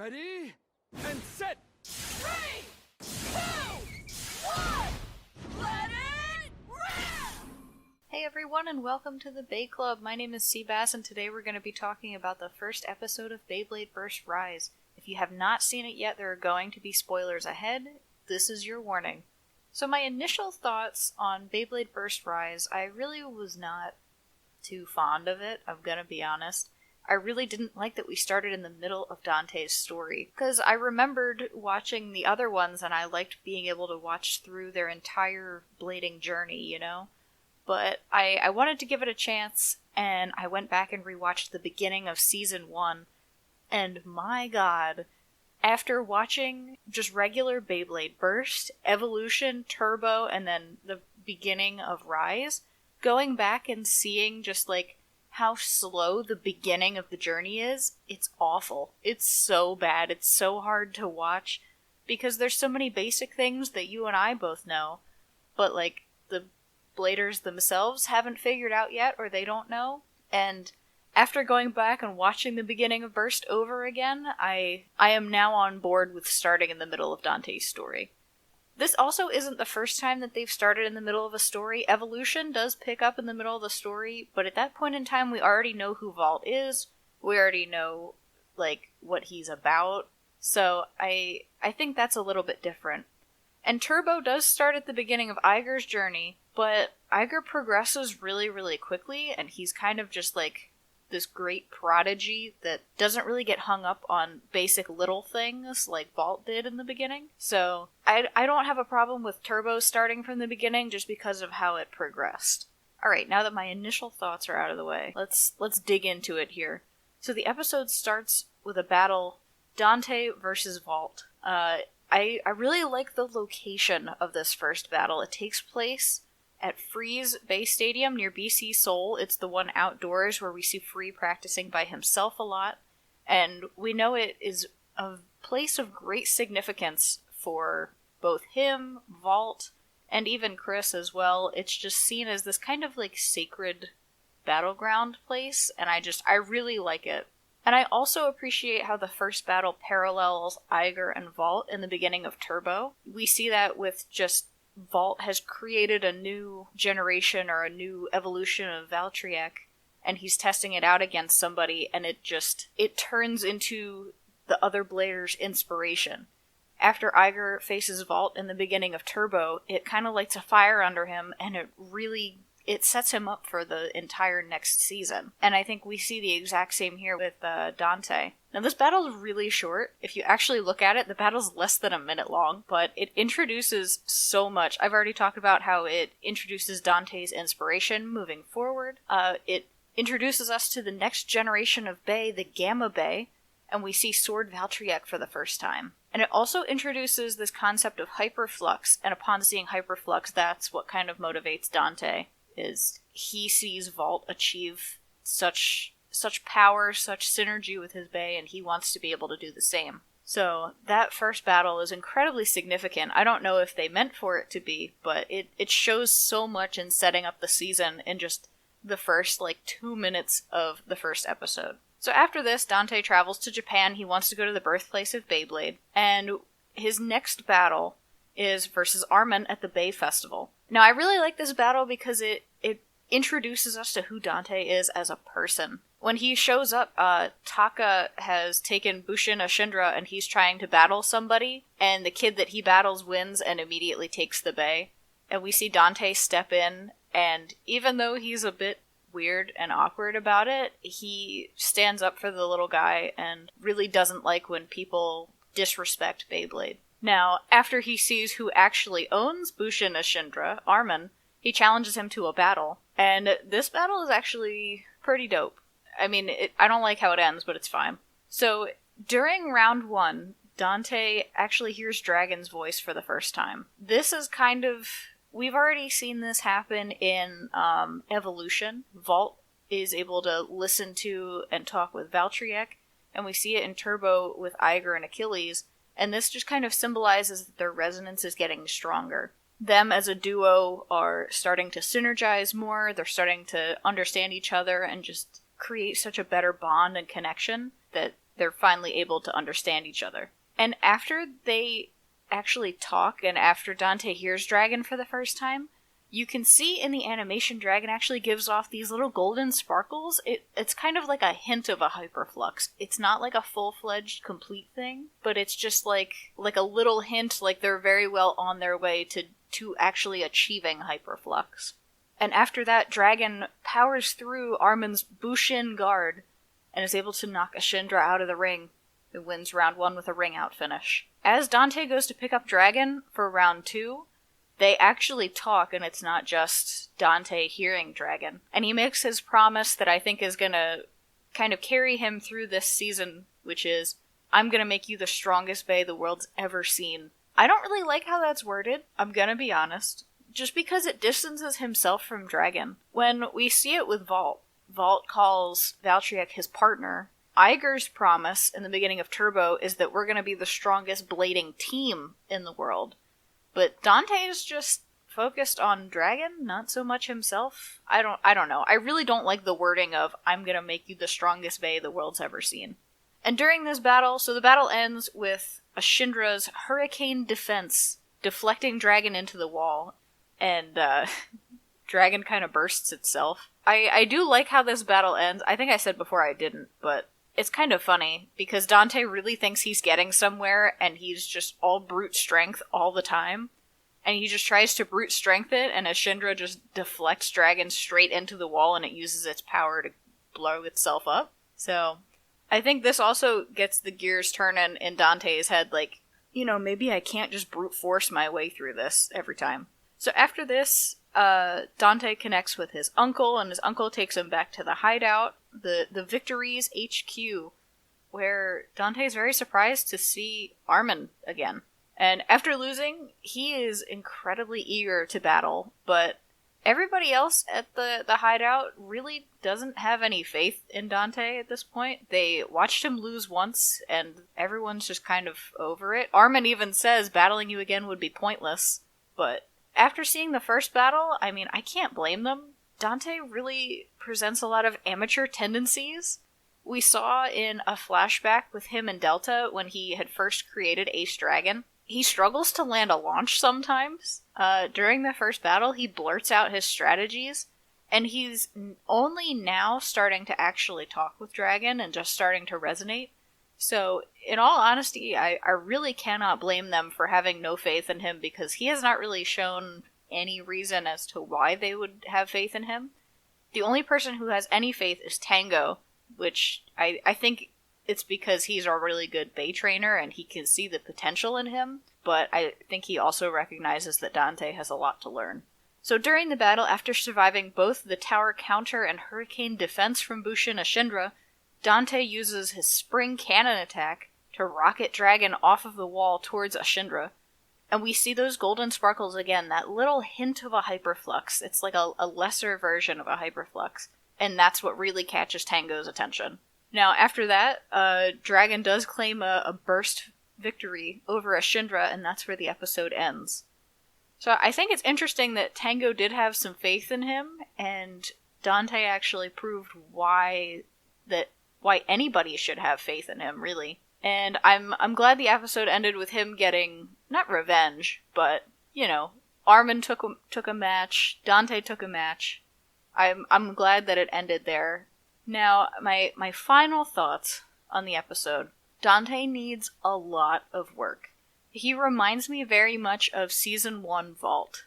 Ready? And set! 3, 2, 1, let it rip! Hey everyone, and welcome to the BeyClub. My name is Seabass, and today we're going to be talking about the first episode of Beyblade Burst Rise. If you have not seen it yet, there are going to be spoilers ahead. This is your warning. So my initial thoughts on Beyblade Burst Rise, I really was not too fond of it, I'm gonna be honest. I really didn't like that we started in the middle of Dante's story, because I remembered watching the other ones and I liked being able to watch through their entire blading journey, you know? But I wanted to give it a chance, and I went back and rewatched the beginning of Season 1, and my god, after watching just regular Beyblade Burst, Evolution, Turbo, and then the beginning of Rise, going back and seeing just like how slow the beginning of the journey is, it's awful. It's so bad. It's so hard to watch because there's so many basic things that you and I both know, but like the bladers themselves haven't figured out yet, or they don't know. And after going back and watching the beginning of Burst over again, I am now on board with starting in the middle of Dante's story. This also isn't the first time that they've started in the middle of a story. Evolution does pick up in the middle of the story, but at that point in time we already know who Vault is. We already know, like, what he's about. So I think that's a little bit different. And Turbo does start at the beginning of Iger's journey, but Iger progresses really, really quickly, and he's kind of just like this great prodigy that doesn't really get hung up on basic little things like Vault did in the beginning. So I don't have a problem with Turbo starting from the beginning just because of how it progressed. Alright, now that my initial thoughts are out of the way, let's dig into it here. So the episode starts with a battle, Dante versus Vault. I really like the location of this first battle. It takes place at Freeze Bay Stadium near BC Seoul. It's the one outdoors where we see Free practicing by himself a lot. And we know it is a place of great significance for both him, Vault, and even Chris as well. It's just seen as this kind of like sacred battleground place, and I really like it. And I also appreciate how the first battle parallels Iger and Vault in the beginning of Turbo. We see that with just Vault has created a new generation or a new evolution of Valtryek, and he's testing it out against somebody, and it turns into the other Blader's inspiration. After Iger faces Vault in the beginning of Turbo, it kind of lights a fire under him, and it sets him up for the entire next season. And I think we see the exact same here with Dante. Now this battle is really short. If you actually look at it, the battle's less than a minute long, but it introduces so much. I've already talked about how it introduces Dante's inspiration moving forward. It introduces us to the next generation of Bey, the Gamma Bey, and we see Sword Valtryek for the first time. And it also introduces this concept of hyperflux, and upon seeing hyperflux, that's what kind of motivates Dante. Is he sees Vault achieve such power, such synergy with his Bey, and he wants to be able to do the same. So that first battle is incredibly significant. I don't know if they meant for it to be, but it shows so much in setting up the season in just the first 2 minutes of the first episode. So after this, Dante travels to Japan. He wants to go to the birthplace of Beyblade, and his next battle is versus Armin at the Bey Festival. Now, I really like this battle because it introduces us to who Dante is as a person. When he shows up, Taka has taken Bushin Ashindra and he's trying to battle somebody, and the kid that he battles wins and immediately takes the Bey. And we see Dante step in, and even though he's a bit weird and awkward about it, he stands up for the little guy and really doesn't like when people disrespect Beyblade. Now, after he sees who actually owns Bushin Ashindra, Armin, he challenges him to a battle. And this battle is actually pretty dope. I mean, I don't like how it ends, but it's fine. So, during round 1, Dante actually hears Dragon's voice for the first time. This is we've already seen this happen in Evolution. Vault is able to listen to and talk with Valtryek, and we see it in Turbo with Iger and Achilles. And this just kind of symbolizes that their resonance is getting stronger. Them as a duo are starting to synergize more, they're starting to understand each other and just create such a better bond and connection that they're finally able to understand each other. And after they actually talk, and after Dante hears Dragon for the first time, you can see in the animation Dragon actually gives off these little golden sparkles. It's kind of like a hint of a hyperflux. It's not like a full-fledged complete thing, but it's just like a little hint, like they're very well on their way to actually achieving hyperflux. And after that, Dragon powers through Armin's Bushin guard and is able to knock Ashindra out of the ring, who wins round 1 with a ring-out finish. As Dante goes to pick up Dragon for round 2, they actually talk, and it's not just Dante hearing Dragon. And he makes his promise that I think is gonna kind of carry him through this season, which is, I'm gonna make you the strongest Bey the world's ever seen. I don't really like how that's worded, I'm gonna be honest, just because it distances himself from Dragon. When we see it with Vault, Vault calls Valtryek his partner. Iger's promise in the beginning of Turbo is that we're gonna be the strongest blading team in the world. But Dante is just focused on Dragon, not so much himself. I don't know. I really don't like the wording of, I'm gonna make you the strongest Bey the world's ever seen. And during this battle, so the battle ends with Ashindra's Hurricane Defense deflecting Dragon into the wall, and Dragon kind of bursts itself. I do like how this battle ends. I think I said before I didn't, but it's kind of funny, because Dante really thinks he's getting somewhere, and he's just all brute strength all the time. And he just tries to brute strength it, and Ashindra just deflects Dragon straight into the wall, and it uses its power to blow itself up. So, I think this also gets the gears turning in Dante's head, like, maybe I can't just brute force my way through this every time. So after this, Dante connects with his uncle, and his uncle takes him back to the hideout, the Victories HQ, where Dante's very surprised to see Armin again. And after losing, he is incredibly eager to battle, but everybody else at the hideout really doesn't have any faith in Dante at this point. They watched him lose once, and everyone's just kind of over it. Armin even says battling you again would be pointless, but after seeing the first battle, I mean, I can't blame them. Dante really presents a lot of amateur tendencies. We saw in a flashback with him and Delta when he had first created Ace Dragon. He struggles to land a launch sometimes. During the first battle, he blurts out his strategies, and he's only now starting to actually talk with Dragon and just starting to resonate. So, in all honesty, I really cannot blame them for having no faith in him, because he has not really shown any reason as to why they would have faith in him. The only person who has any faith is Tango, which I think it's because he's a really good Bey trainer and he can see the potential in him, but I think he also recognizes that Dante has a lot to learn. So during the battle, after surviving both the tower counter and hurricane defense from Bushin Ashindra, Dante uses his spring cannon attack to rocket Dragon off of the wall towards Ashindra. And we see those golden sparkles again, that little hint of a hyperflux. It's like a lesser version of a hyperflux. And that's what really catches Tango's attention. Now, after that, Dragon does claim a burst victory over Ashindra, and that's where the episode ends. So I think it's interesting that Tango did have some faith in him, and Dante actually proved why anybody should have faith in him, really. And I'm glad the episode ended with him getting, not revenge, but, Armin took a match, Dante took a match. I'm glad that it ended there. Now, my final thoughts on the episode. Dante needs a lot of work. He reminds me very much of Season 1 Vault.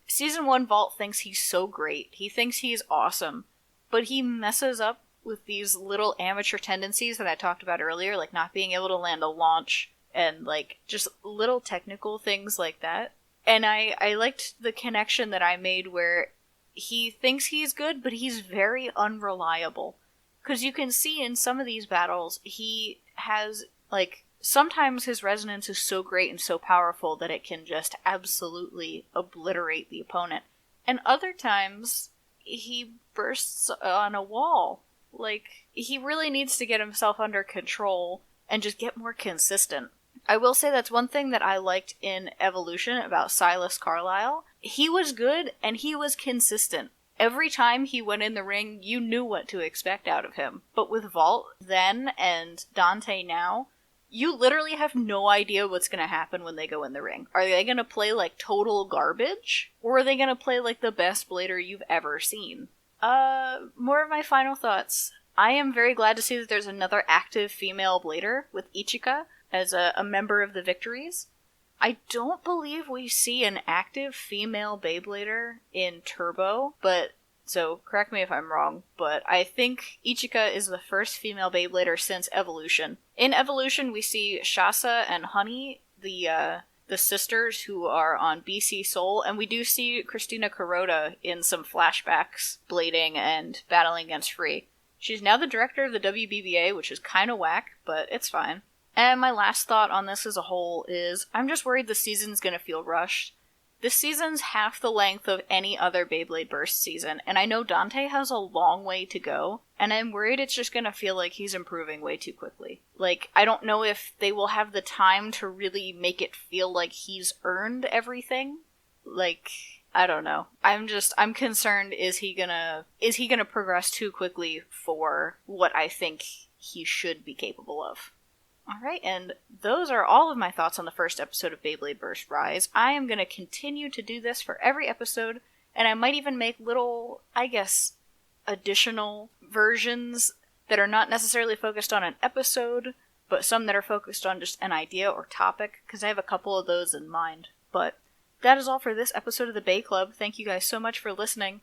Season 1 Vault thinks he's so great. He thinks he's awesome. But he messes up with these little amateur tendencies that I talked about earlier, like not being able to land a launch, and just little technical things like that. And I liked the connection that I made where he thinks he's good, but he's very unreliable. Because you can see in some of these battles, he has, sometimes his resonance is so great and so powerful that it can just absolutely obliterate the opponent. And other times, he bursts on a wall. He really needs to get himself under control and just get more consistent. I will say that's one thing that I liked in Evolution about Silas Carlisle. He was good and he was consistent. every time he went in the ring, you knew what to expect out of him. But with Vault then and Dante now, you literally have no idea what's going to happen when they go in the ring. Are they going to play like total garbage? Or are they going to play like the best blader you've ever seen? More of my final thoughts. I am very glad to see that there's another active female blader with Ichika as a member of the Victories. I don't believe we see an active female Beyblader in Turbo, so correct me if I'm wrong, but I think Ichika is the first female Beyblader since Evolution. In Evolution, we see Shasa and Honey, the sisters who are on BC Soul, and we do see Christina Kuroda in some flashbacks blading and battling against Free. She's now the director of the WBBA, which is kinda whack, but it's fine. And my last thought on this as a whole is, I'm just worried the season's gonna feel rushed. This season's half the length of any other Beyblade Burst season, and I know Dante has a long way to go, and I'm worried it's just gonna feel like he's improving way too quickly. Like, I don't know if they will have the time to really make it feel like he's earned everything. Like, I don't know. I'm concerned, is he gonna progress too quickly for what I think he should be capable of? Alright, and those are all of my thoughts on the first episode of Beyblade Burst Rise. I am going to continue to do this for every episode, and I might even make little, I guess, additional versions that are not necessarily focused on an episode, but some that are focused on just an idea or topic, because I have a couple of those in mind. But that is all for this episode of the BeyClub. Thank you guys so much for listening.